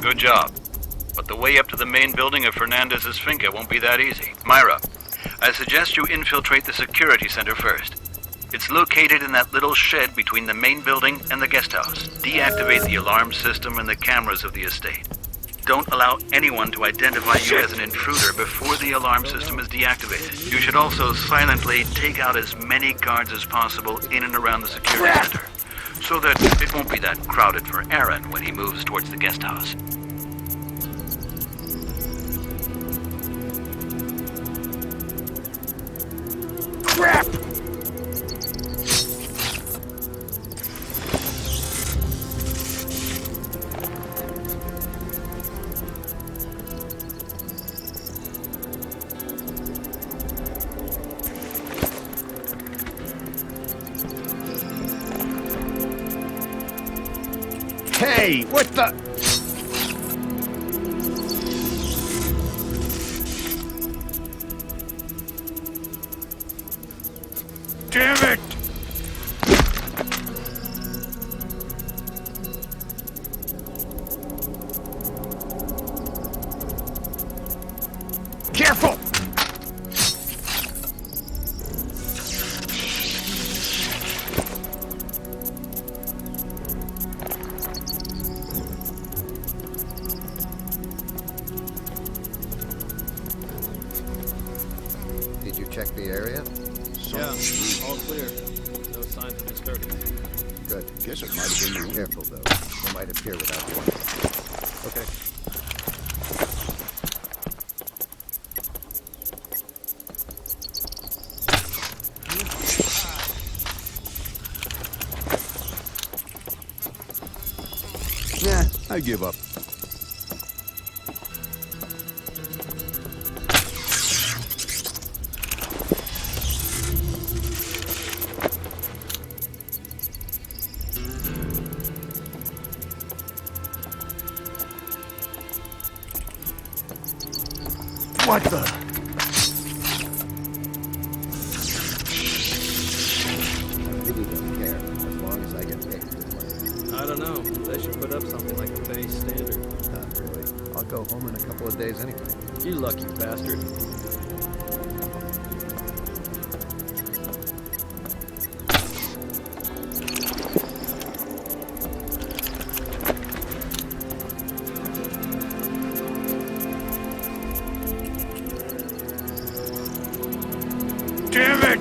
Good job. But the way up to the main building of Fernandez's finca won't be that easy. Myra, I suggest you infiltrate the security center first. It's located in that little shed between the main building and the guest house. Deactivate the alarm system and the cameras of the estate. Don't allow anyone to identify you as an intruder before the alarm system is deactivated. You should also silently take out as many guards as possible in and around the security center, so that it won't be that crowded for Aaron when he moves towards the guest house. Crap! Hey, what the... Damn it! Careful! Did you check the area? Yeah, all clear. No signs of disturbance. Good. Guess it might have been... Careful, though. They might appear without warning. Okay. Nah, I give up. What the? I really don't care, as long as I get paid this way. I don't know. They should put up something like a base standard. Not really. I'll go home in a couple of days anyway. You lucky bastard. Damn it!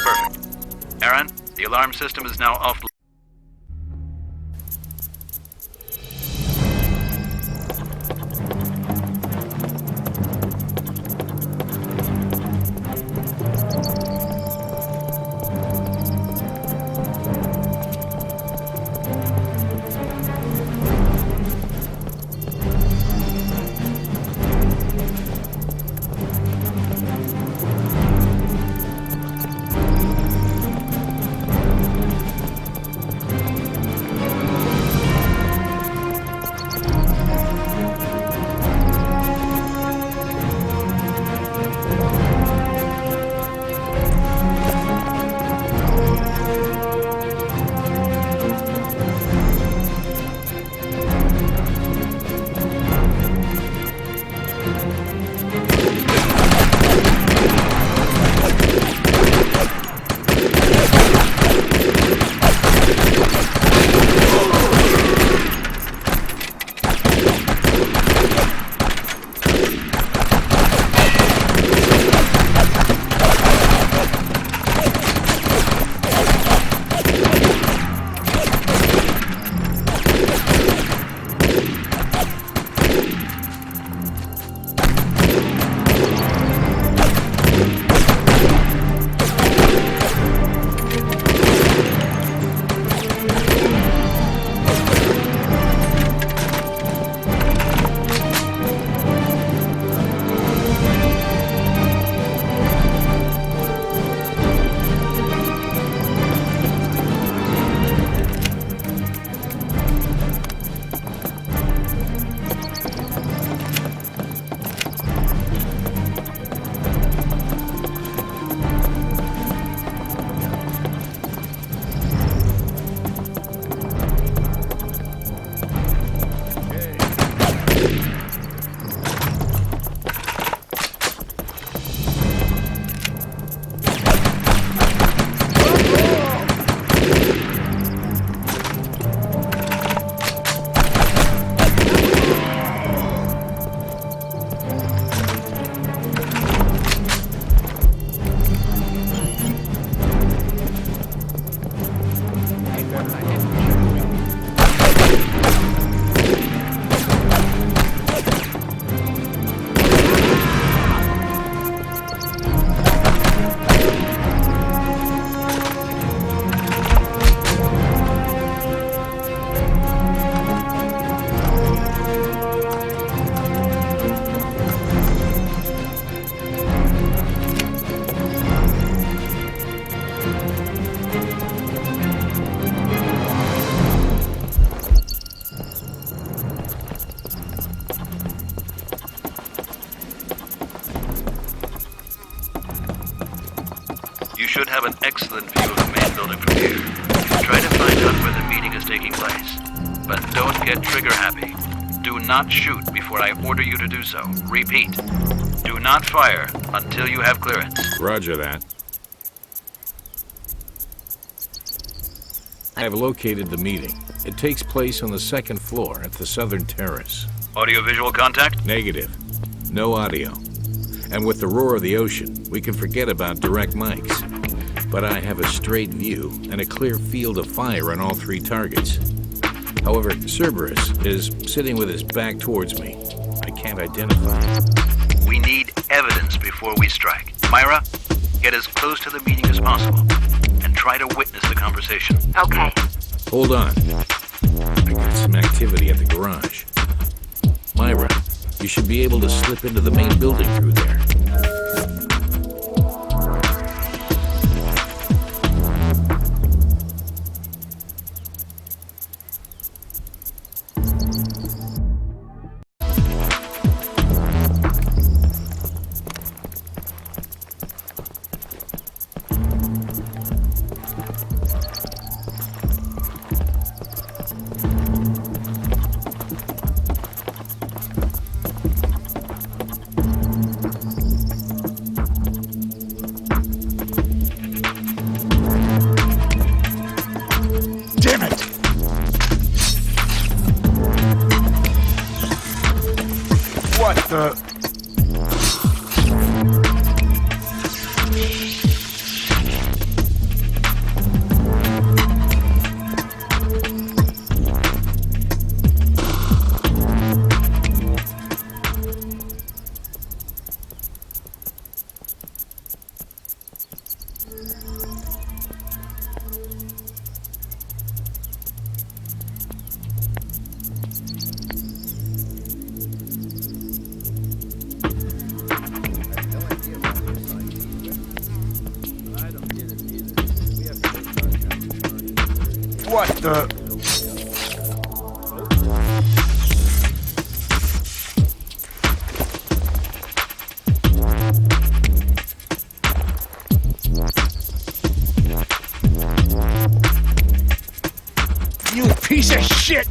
Perfect. Aaron, the alarm system is now off. should have an excellent view of the main building from here. Try to find out where the meeting is taking place. But don't get trigger happy. Do not shoot before I order you to do so. Repeat. Do not fire until you have clearance. Roger that. I have located the meeting. It takes place on the second floor at the southern terrace. Audio-visual contact? Negative. No audio. And with the roar of the ocean, we can forget about direct mics. But I have a straight view and a clear field of fire on all 3 targets. However, Cerberus is sitting with his back towards me. I can't identify him. We need evidence before we strike. Myra, get as close to the meeting as possible and try to witness the conversation. Okay. Hold on. I got some activity at the garage. Myra, you should be able to slip into the main building through there. What the? You piece of shit!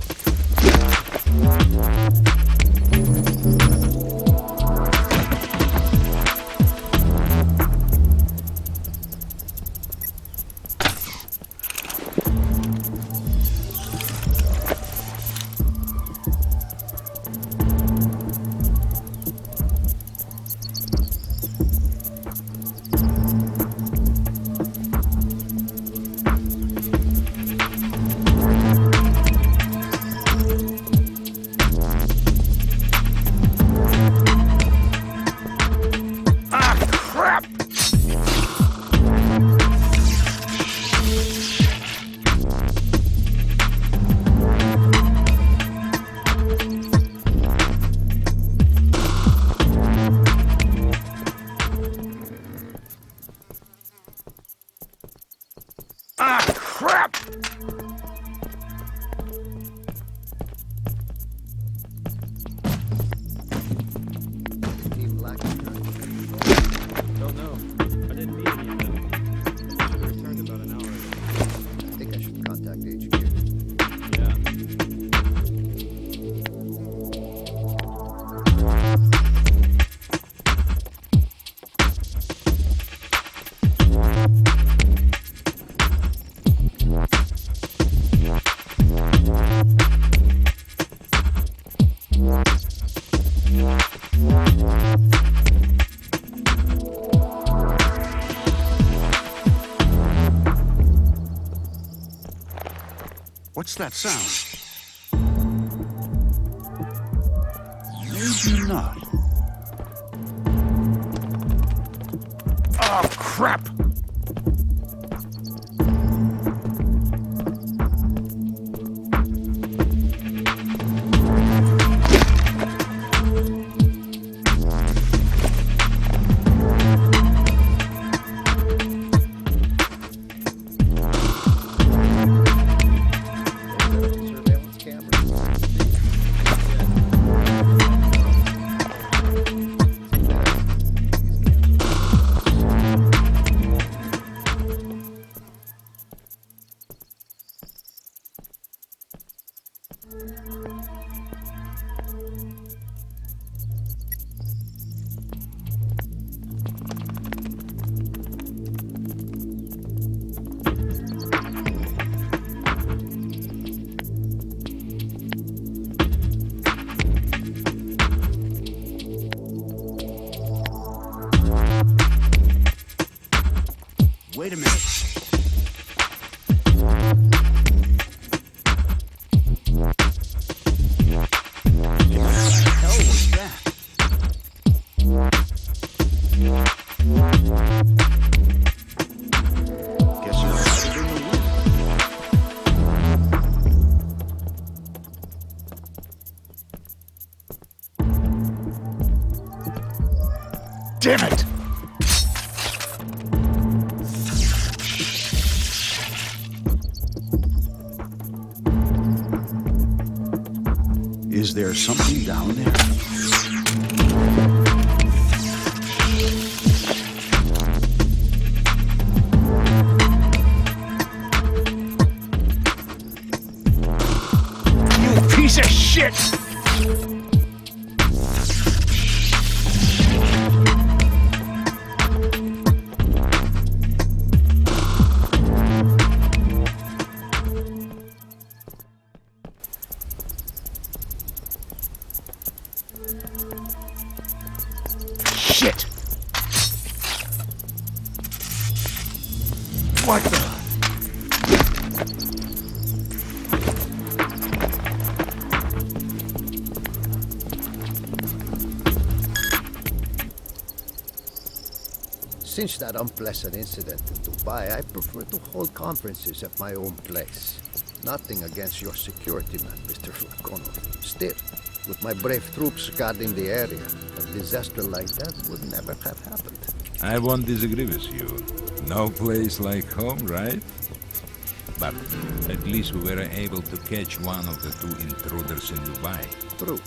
Don't know. I didn't meet any of them. I should have returned about an hour ago. I think I should contact HQ. Yeah. What's that sound? Maybe not. Oh, crap! Surveillance camera. Wait a minute. What the hell was that? Guess you're hiding in the wind. Damn it! Is there something down there? You piece of shit! Shit! What the? Since that unpleasant incident in Dubai, I prefer to hold conferences at my own place. Nothing against your security man, Mr. Okulus. Still, with my brave troops guarding the area, a disaster like that would never have happened. I won't disagree with you. No place like home, right? But at least we were able to catch one of the two intruders in Dubai. True.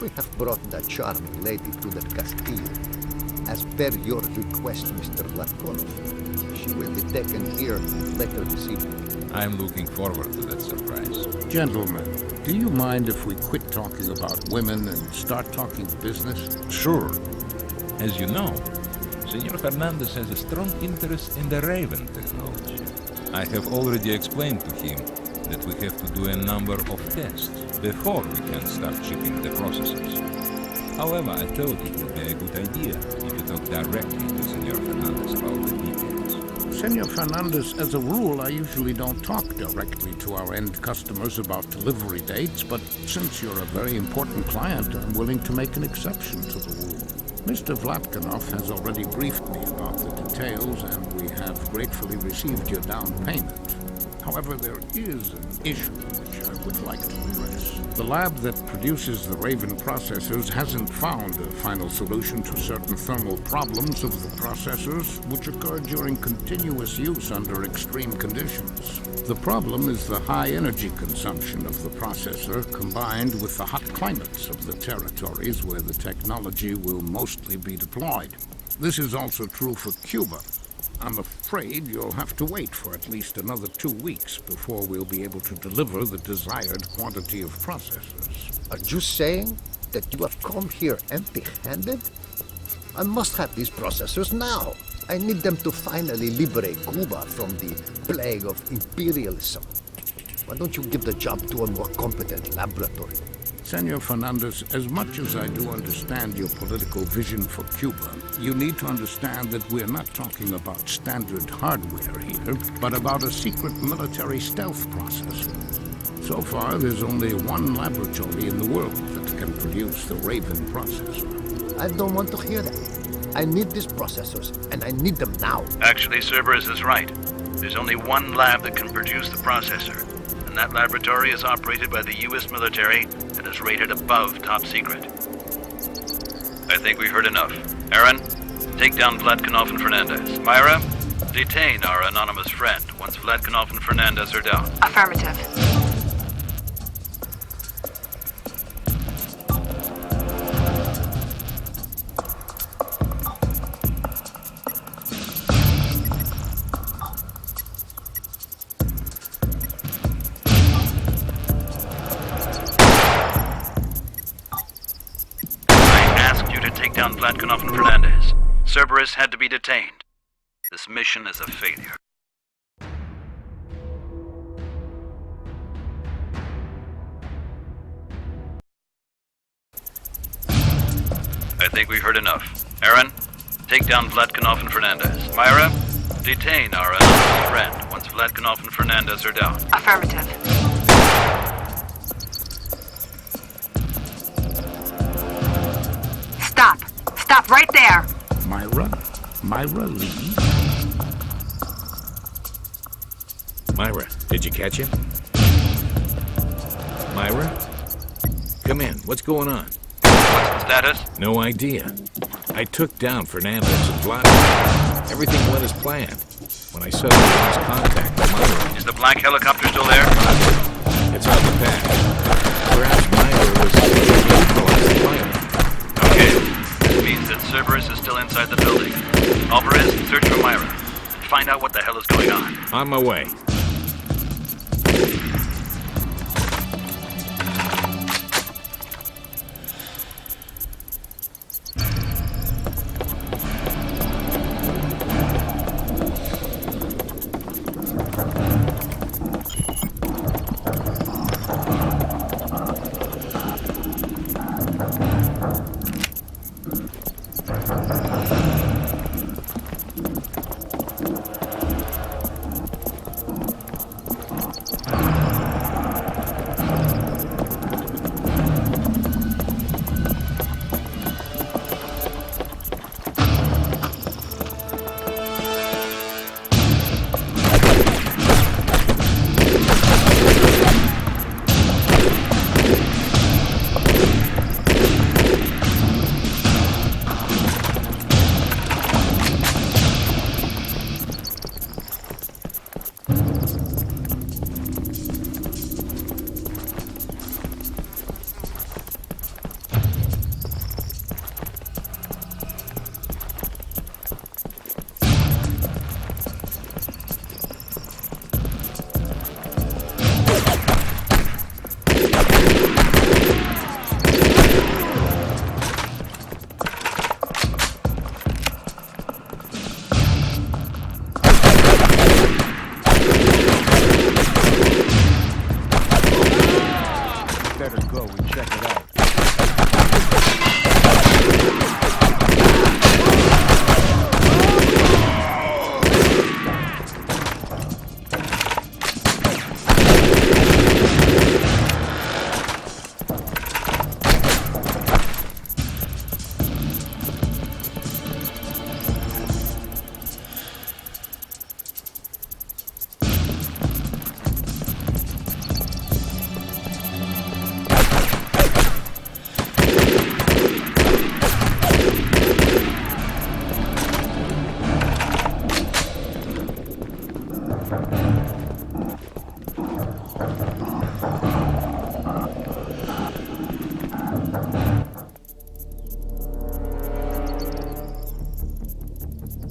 We have brought that charming lady to the Castillo. As per your request, Mr. Okulus, she will be taken here later this evening. I'm looking forward to that surprise. Gentlemen, do you mind if we quit talking about women and start talking business? Sure. As you know, Senor Fernandez has a strong interest in the Raven technology. I have already explained to him that we have to do a number of tests before we can start shipping the processors. However, I thought it would be a good idea if you talk directly to Senor Fernandez about the details. Senor Fernandez, as a rule, I usually don't talk directly to our end customers about delivery dates, but since you're a very important client, I'm willing to make an exception to the rule. Mr. Vlatkanov has already briefed me about the details, and we have gratefully received your down payment. However, there is an issue which I would like to address. The lab that produces the Raven processors hasn't found a final solution to certain thermal problems of the processors, which occur during continuous use under extreme conditions. The problem is the high energy consumption of the processor combined with the hot climates of the territories where the technology will mostly be deployed. This is also true for Cuba. I'm afraid you'll have to wait for at least another 2 weeks before we'll be able to deliver the desired quantity of processors. Are you saying that you have come here empty-handed? I must have these processors now. I need them to finally liberate Cuba from the plague of imperialism. Why don't you give the job to a more competent laboratory? Senor Fernandez, as much as I do understand your political vision for Cuba, you need to understand that we're not talking about standard hardware here, but about a secret military stealth processor. So far, there's only one laboratory in the world that can produce the Raven processor. I don't want to hear that. I need these processors, and I need them now. Actually, Cerberus is right. There's only one lab that can produce the processor, and that laboratory is operated by the U.S. military and is rated above top secret. I think we heard enough. Aaron, take down Vlatkanov and Fernandez. Myra, detain our anonymous friend once Vlatkanov and Fernandez are down. Affirmative. Take down Vlatkanov and Fernandez. Cerberus had to be detained. This mission is a failure. I think we heard enough. Aaron, take down Vlatkanov and Fernandez. Myra, Detain our anonymous friend once Vladkanov and Fernandez are down. Affirmative. Stop. Stop right there. Myra? Myra Lee? Myra, did you catch him? Myra? Come in. What's going on? What's the status? No idea. I took down Fernandez and Vladimir. Everything went as planned. When I suddenly lost contact with Myra... Is the black helicopter still there? It's on the path. Perhaps Myra was neutralized the pilot. Okay. That means that Cerberus is still inside the building. Alvarez, search for Myra. Find out what the hell is going on. On my way.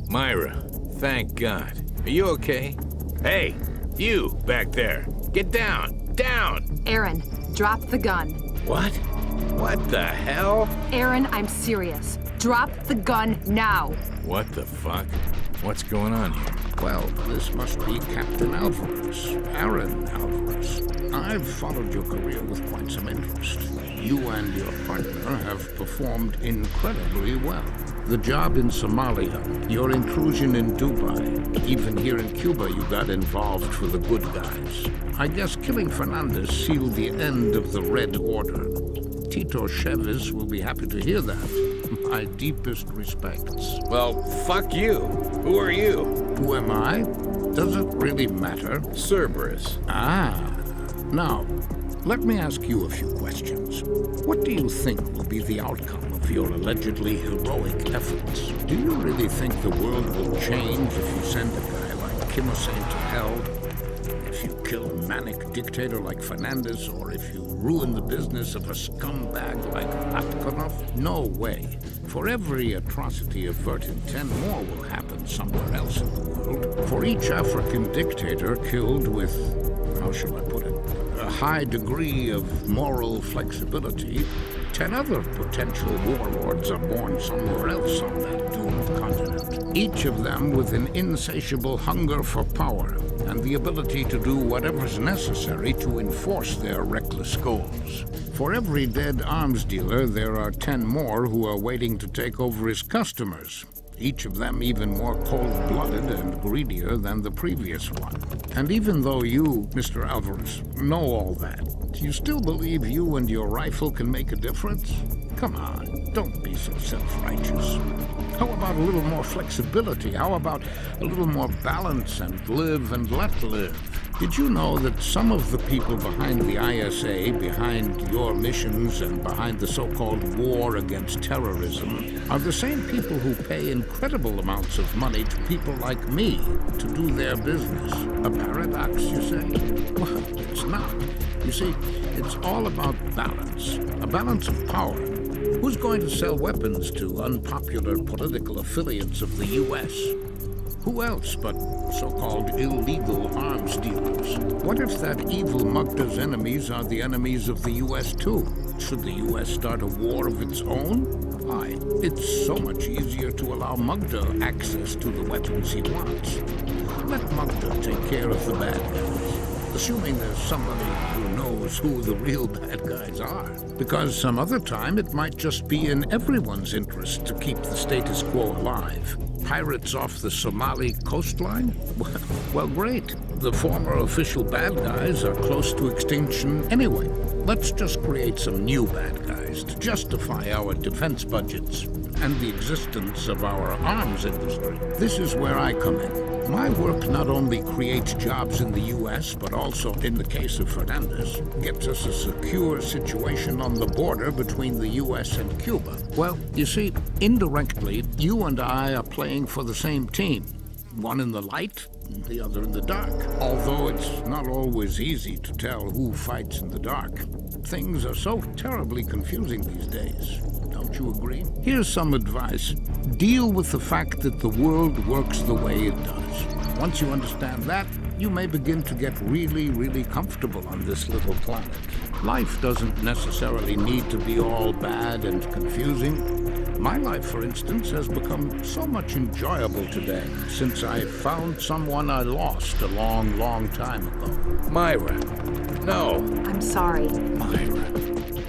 Myra, thank God. Are you okay? Hey, you back there. Get down, down! Aaron, drop the gun. What? What the hell? Aaron, I'm serious. Drop the gun now. What the fuck? What's going on here? Well, this must be Captain Alvarez, Aaron Alvarez. I've followed your career with quite some interest. You and your partner have performed incredibly well. The job in Somalia, your intrusion in Dubai, even here in Cuba you got involved for the good guys. I guess killing Fernandez sealed the end of the Red Order. Tito Chavez will be happy to hear that. My deepest respects. Well, fuck you. Who are you? Who am I? Does it really matter? Cerberus. Ah. Now, let me ask you a few questions. What do you think will be the outcome of your allegedly heroic efforts? Do you really think the world will change if you send a guy like Kim Hussein to hell? If you kill a manic dictator like Fernandez, or if you ruin the business of a scumbag like Vladkanov? No way. For every atrocity averted, 10 more will happen somewhere else in the world. For each African dictator killed with, how shall I put it, a high degree of moral flexibility, 10 other potential warlords are born somewhere else on that doomed continent. Each of them with an insatiable hunger for power and the ability to do whatever's necessary to enforce their reckless goals. For every dead arms dealer, there are 10 more who are waiting to take over his customers. each of them even more cold-blooded and greedier than the previous one. And even though you, Mr. Alvarez, know all that, you still believe you and your rifle can make a difference? Come on, don't be so self-righteous. How about a little more flexibility? How about a little more balance and live and let live? Did you know that some of the people behind the ISA, behind your missions, and behind the so-called war against terrorism are the same people who pay incredible amounts of money to people like me to do their business? A paradox, you say? Well, it's not. You see, it's all about balance, a balance of power. Who's going to sell weapons to unpopular political affiliates of the U.S.? Who else but so-called illegal arms dealers? What if that evil Mugda's enemies are the enemies of the U.S. too? Should the U.S. start a war of its own? Why, it's so much easier to allow Mugda access to the weapons he wants. Let Mugda take care of the bad guys, assuming there's somebody who knows who the real bad guys are. Because some other time it might just be in everyone's interest to keep the status quo alive. Pirates off the Somali coastline? Well, great. The former official bad guys are close to extinction anyway. Let's just create some new bad guys to justify our defense budgets and the existence of our arms industry. This is where I come in. My work not only creates jobs in the U.S., but also, in the case of Fernandez, gets us a secure situation on the border between the U.S. and Cuba. Well, you see, indirectly, you and I are playing for the same team. One in the light, the other in the dark. Although it's not always easy to tell who fights in the dark. Things are so terribly confusing these days. Don't you agree? Here's some advice. Deal with the fact that the world works the way it does. Once you understand that, you may begin to get really, really comfortable on this little planet. Life doesn't necessarily need to be all bad and confusing. My life, for instance, has become so much enjoyable today since I found someone I lost a long, long time ago. Myra. No. I'm sorry. Myra.